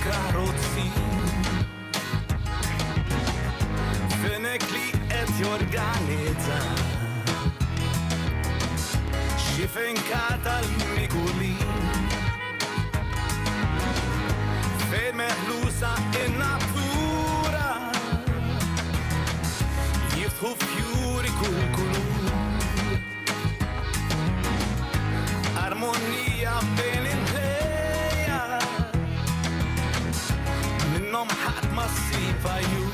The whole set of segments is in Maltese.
בוקרה רוצים ונקלי את יורגניצה שיפנקת על מגולים ומחלוסה אין נפורה יפתחו פיורי קולקולו armonía بينها منهم حق مصيفايو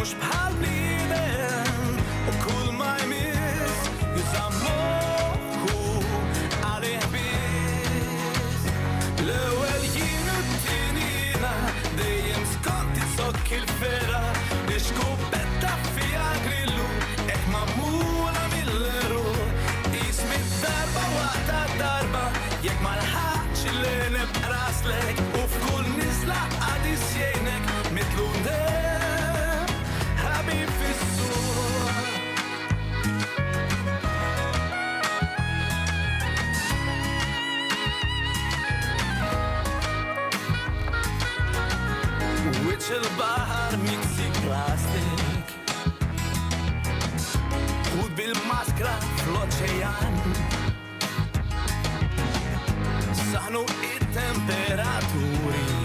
مش بحالبينهم وكل ما يمس يسموه عليه بيس الأول ينتنينا دايم سكنتي تصك الفرا نشكو بتا في عقلو اح مامولا ميلرو اسمي الضربة وقت الضربة يجمع الحق شلنا براسلك وفي كل نزلة عديسينك مثلو نام حبيب في الصورة وجه البحر مكسي بلاستيك خود بالماسكرا فلوتشيان صحنو التمبراتوري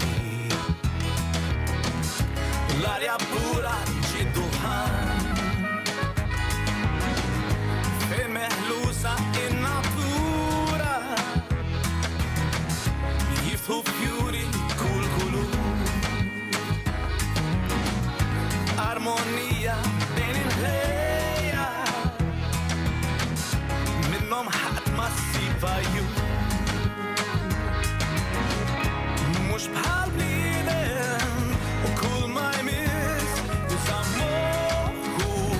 l'aria pura ci duhan في محلوسة النافورة يفتحوا فيوري كل armonía بين الهيا منهم حق مصيفايو مش بحالبينهم وكل ما يمس يسموه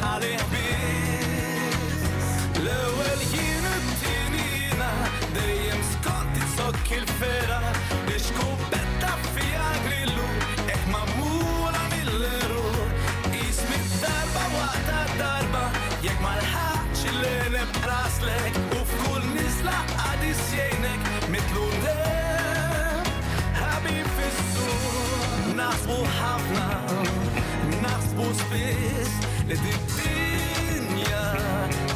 عليه بيس الأول ينتنينا دايم سكنتي تصك الفرا نشكو بتا في عقلو اح مامولا ميلرو اسمي الضربة وقت الضربة يجمع الحق شلنا براسلك وفي كل نزلة عديسينك مثلو نام حبيب في السور نحسبو حفلة نحسبو سبيس لدي الدنيا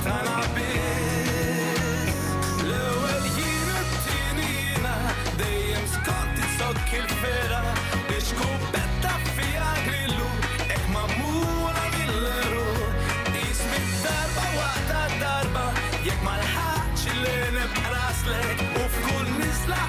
تنعبس الأول ينتنينا دايم سكنتي تصك الفرا نشكو بتا في عقلو اح مامولا ميلرو اسمي الضربة وقت الضربة يجمع الحق شلنا براسلك وفي كل نزلة